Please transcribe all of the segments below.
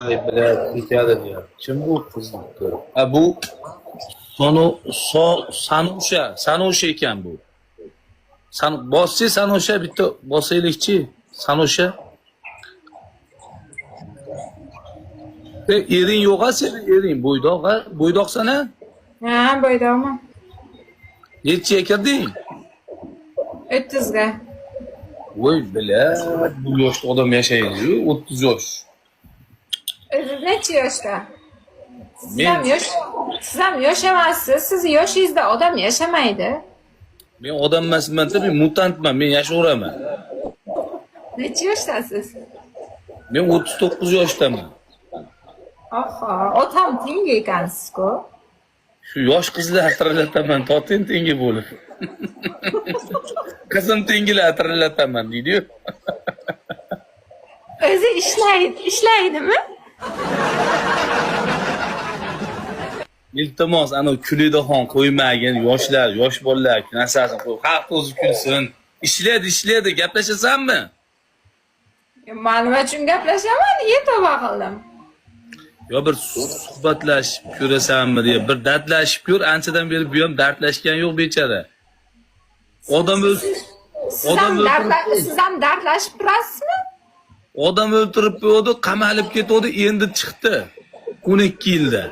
Ay bilet hikaye diyor. Kim bu kız? Ha bu Sanuşa ekan bu. Bossi Sanuşa bitta bosaylikchi Sanuşa. Ering yo'q-a seni ering bo'ydoq-a? Bo'ydoqsan-a? Ha, bo'ydoqman. Nechiga kirding? 30 ga. Voy bilat, bu yoshda odam yashaydi-yu, 30 yosh. O'zingiz necha yoshda? Siz Men ham yosh. Siz ham yosh emassiz. Siz yoshingizda odam yashamaydi. men odam emasman-da, men mutantman, men yashayveraman. Necha yoshdasiz? Men 39 yoshdaman. Oho, otam tengi ekansiz-ku. Shu yosh qizlar tirillataman, totin tengi bo'lib. Qizim tengilar tirilataman deydi-yu. O'zi ishlaydimi? Iltimos, ana kulida qo'ymagin, yosh bolalar narsasini qo'y. Xalq o'zi kulsin. Ishlaydi, gaplashasanmi? Men nima uchun gaplashaman? Tavba qildim. Yo bir suhbatlashib ko'rasanmi deya, bir dardlashib ko'r. Anchadan beri bu ham dardlashgan yo'q bechara. Odam Siz ham dardlashib turasizmi? Odam o'ltirib qo'ydi, qamalib ketdi, endi chiqdi. 12 yilda.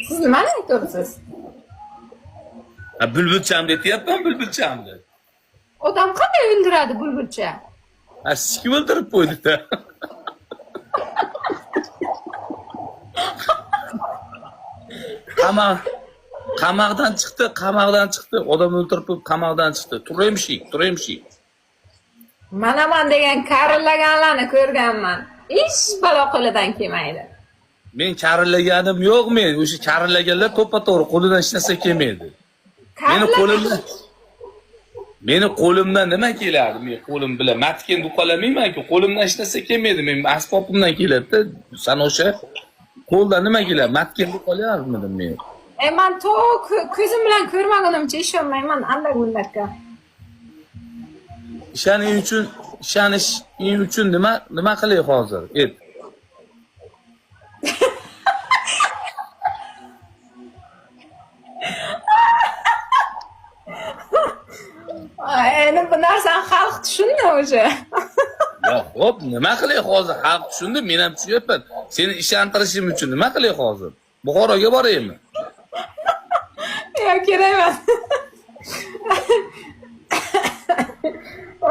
Siz nimani aytyapsiz? Ha bulbulcham deyapman, bulbulchamni. Odam qanday o'ldiradi bulbulcha? Ha siz kim o'ldirib qo'ydi-da? Qamoqdan chiqdi. Odam o'ldirib qamoqdan chiqdi. Turemshik. Manaman degan karillaganlarni ko'rganman. Hech balo qo'lidan kelmaydi. Men karillaganim yo'q men. O'sha karillaganlar to'ppa-to'g'ri qo'lidan hech narsa kelmaydi. Meni qo'limdan nima keladi? Men qo'lim bilan matken buqalamayman-ku. Qo'limdan hech narsa kelmaydi. Men asbobimdan keladi-da. Sano'sha qo'ldan nima keladi? Matken buqalayapmidim men. Men ko'zim bilan ko'rmagunimcha ishonmayman andak-mundakka. Ishonish uchun nima qilay hozir? Endi bu narsani xalq tushundi o'sha. Ya xo'p, nima qilay hozir? Xalq tushundi, men ham tushunyapman. Seni ishontirishim uchun nima qilay hozir? Buxoroga boraymi? Yo'q, kerak emas.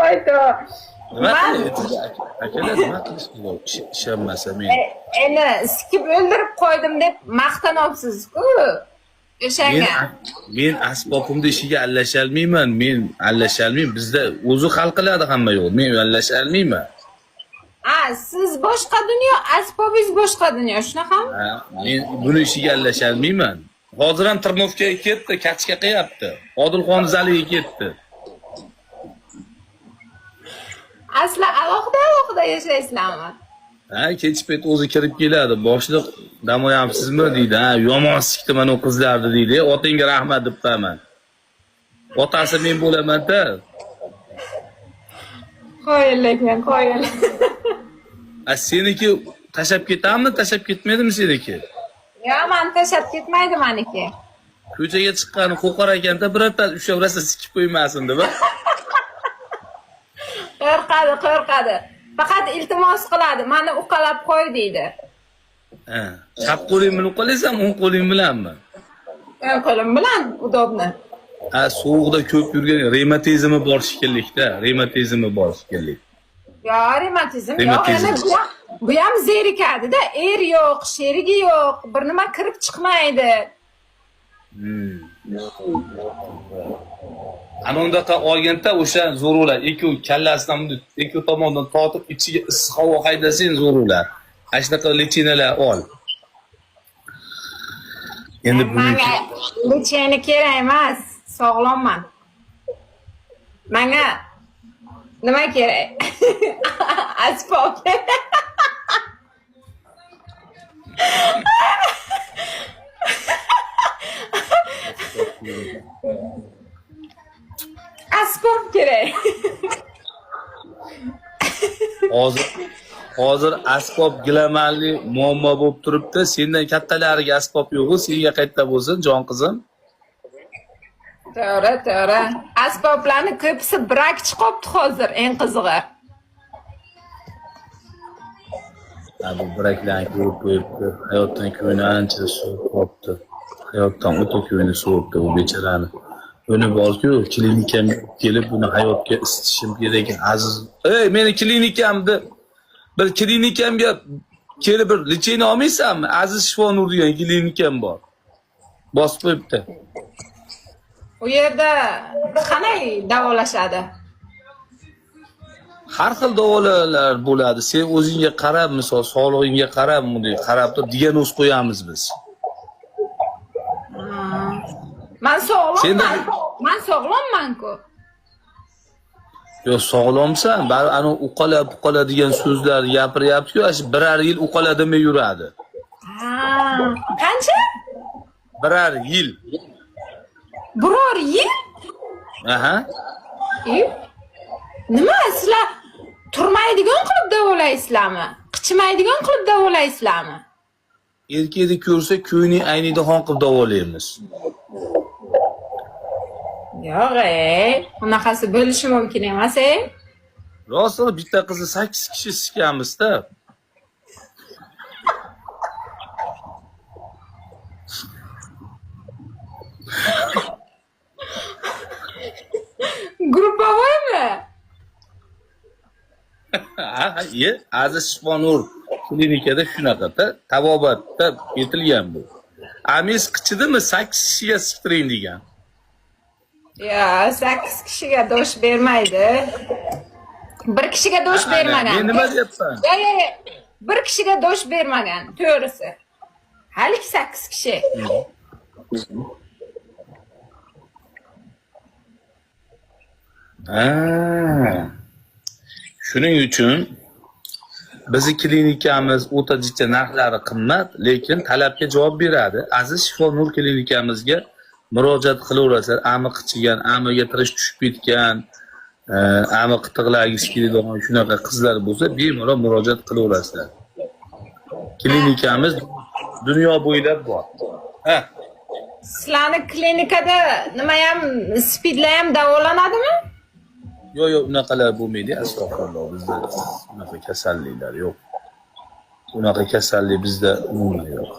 Oyto. Nima akalar nima qilishdi? Ishonmasa men. Endi sikib o'ldirib qo'ydim deb maqtanyapsiz-ku. O'shanga. Men asbobimni ishiga aralasholmayman. Bizda o'zi hal qiladi hamma yo'q. Men aralasholmayman. Siz boshqa dunyo, asbobingiz boshqa dunyo, shunaqami? Men buni ishiga aralasholmayman. Hozir ham Tirnovkaga ketdi, kachka qilyapti. Odilxon zaliga ketdi. Asli alohida yashaysizlarmi? Kech payt o'zi kirib keladi. Boshliq dam olyapsizmi deydi. Yomon sikdi mana o qizlarni deydi. Otingga rahmat debman. Otasi men bo'laman-da. Qo'yil. Seniki tashab ketammi, tashab ketmaydimi seniki? Yo'q, men tashab ketmaydi meniki. Ko'chaga chiqqani qo'qar ekanda, birorta ushavrasa sikib qo'ymasin deb. Qo'rqadi. Faqat iltimos qiladi. Meni uqalab qo'y deydi. Chap qo'ling bilan uqalaysan, o'ng qo'ling bilanmi? O'ng qo'lim bilan udobni. Sovuqda ko'p yurgan revmatizmi bor shekillikda, Yo'q, revmatizm yo'q. Bu ham zerikadi-da. Yo'q, sherigi yo'q, bir nima kirib chiqmaydi. Anondaqa olganda o'sha zo'rular, kallasidan ikki tomondan tortib ichiga issiq havo haydasang zo'rular. Ashnaqa lechinalar ol. Endi menga lechina kerak emas, sog'lomman. Menga nima kerak? Asbob. Asbob kerak. hozir asbob gilamanli muammo bo'lib turibdi. Sendan kattalariga asbob yo'q-ku, senga qayerda bo'lsin, jon qizim? To'g'ri. Asboblarni ko'pisi brak chiqibdi hozir, eng qizig'i. Bu braklarni ko'rib qo'yibdi. Hayotdan ko'ngli ancha suvib qolibdi. Hayotdan o'ta ko'ngli suvibdi u bechorani. Buni borku, klinikamga kelib buni hayotga isitishim kerak ekan. Aziz, meni klinikamda bir klinikamga kelib bir lecheniya olmaysanmi? Aziz Shifo-nur degan klinikam bor. Bosib qo'yibdi. U yerda qanday davolashadi? Har xil davolar bo'ladi. Sen o'zingga qarab, misol sog'lig'ingga qarab, bunday qarab turib diagnoz qo'yamiz biz. Men sog'lomman-ku. Yo, sog'lomsan, bari ana uqala degan so'zlar gapiryapti-ku, birar yil uqaladimi yuradi. Qancha? Birar yil. Biror yil? Aha. Nima sizlar turmaydigan qilib davolaysizlarmi? Qichmaydigan qilib davolaysizlarmi? Erkakni ko'rsa ko'ngli ayniydigan qilib davolaymiz. Yo'q, unaqasi bo'lishi mumkin emas, Rostmi, bitta qizni 8 kishi sikamiz-da. Gruppovoymi? Aziz Shifo-nur klinikada shunaqada tabobatda aytilgan bu. Amis qichidimi 8 kishiga siktiring degan. Ya, 8 kishiga dosh bermaydi. Bir kishiga dosh bermagan. Men nima deyapman? Yo'q. Bir kishiga dosh bermagan, to'g'risi. Hali 8 kishi. Shuning uchun bizi klinikamiz o'ta jicha narxlari qimmat, lekin talabga javob beradi. Aziz Shifo-nur klinikamizga murojaat qilaverasizlar. Ami qichigan, amiga tirish tushib ketgan, ami qitiqlagisi keladigan shunaqa qizlar bo'lsa, bemalol murojaat qilaverasizlar. Klinikamiz dunyo bo'ylab bor. Sizlarning klinikada nima ham spidlar ham davolanadimi? Yo'q, unaqalar bo'lmaydi, astag'firulloh. Bizda unaqa kasalliklar yo'q. Unaqa kasallik bizda umuman yo'q.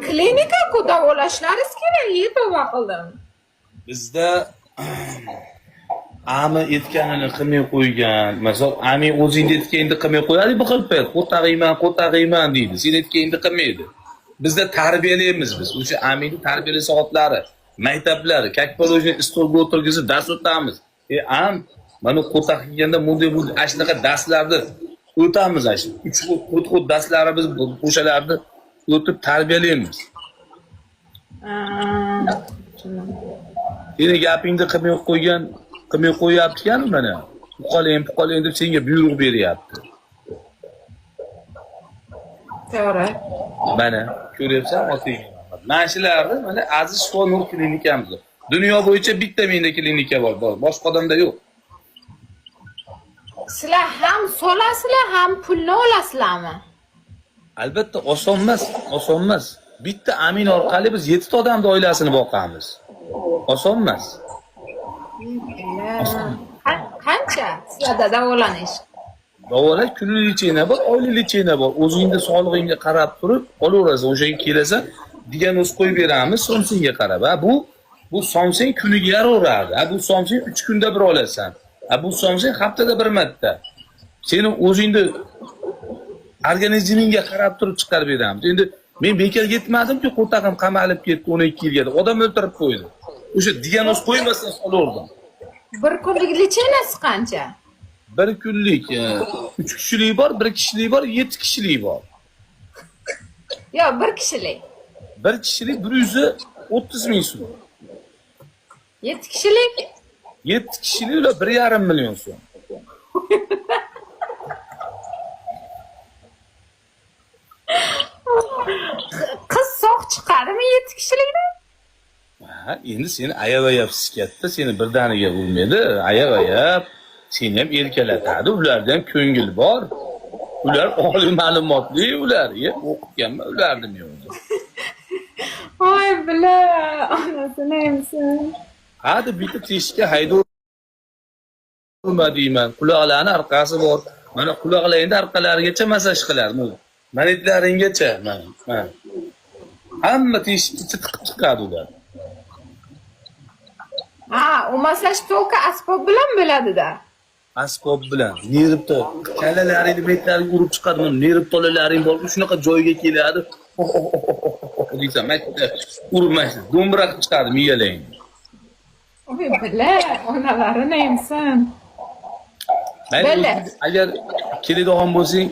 Klinika-ku davolashlaringiz kerak, tavba qildim. Bizda ami aytganini qilmay qo'ygan. Masalan, ami o'zingni aytganingni qilmay qo'yadi, bu xil payt qo'tag'iyman deydi. Sen aytganingni qilmaydi. Bizda tarbiyalaymiz biz. O'sha amini tarbiyalash soatlari, maktablari, kakpolojni stolga o'tirgizib dars o'tamiz. Mana qo'taq yeganda bunday ashnaqa darslarni o'tamiz ashi. 3 darslarimiz o'shalarni o'tib tarbiyalaymiz. Seni gapingni qilmay qo'yapti-kan mana. Uqalang deb senga buyruq beryapti. To'g'ri. Mana ko'ryapsan, oting. Mana shularni mana Aziz Shifo-nur klinikamiz. Dunyo bo'yicha bitta menda klinika bor, boshqa odamda yo'q. Sizlar ham solasizlar, ham pulni olasizlarmi? Albatta oson emas. Bitta amin orqali biz 7 ta odamning oilasini boqamiz. Oson emas. Qancha sizlarda davolanish? Davolash kunlik lecheniya bor, oylik lecheniya bor. O'zingning sog'lig'ingga qarab turib olaverasan. O'shaga kelasan, diagnoz qo'yib beramiz, somsenga qarab. Bu somsen kuniga yaraveradi. Bu somsen 3 kunda bir olasan. Bu somsen haftada bir marta. Seni o'zingni organizmingga qarab turib chiqarib beramiz. Endi men bekor ketmadim-ku, qo'tag'im qamalib ketdi 12 yilga. Odam o'ltirib qo'ydi. O'sha diagnoz qo'ymasdan olaverdim. Bir kunlik lecheniyasi qancha? Bir kunlik 3 kishilik bor, 1 kishilik bor, 7 kishilik bor. Yo'q, 1 kishilik. 1 kishilik 130 ming so'm. 7 kishilik? 7 kishilik ular 1,5 million so'm. Qiz sog' chiqadimi 7 kishilikdan? Endi seni ayab sikatda, seni birdaniga urmaydi, ayab seni ham erkalatadi. Ularda ham ko'ngil bor. Ular oliy ma'lumotli ular. O'qiganman ularni men o'zim. Oy bila, onasini emsin. Hadi bitta teshikka haydovma deyman. Quloqlarni orqasi bor. Mana quloqlaringda orqalarigacha masaj qilardi. Maridlaringgacha. Mana. Hamma teshikka chiqib chiqadi ular. Ha, u masaj to'ka asbob bilan bo'ladi-da. Asbob bilan nerv to kalalaringni betlaringga urib chiqadi. Mana nerv tolalaring bor, shunaqa joyga keladi. Deysan, makka urmaysiz. Do'mbira qilib chiqadi miyalaringni. Oy bila, onalarini emsin. Bila. Agar keladigan bo'lsang,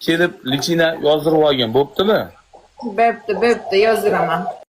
kelib lichina yozdirib olgan, bo'ptimi? Bo'pti, yoziraman.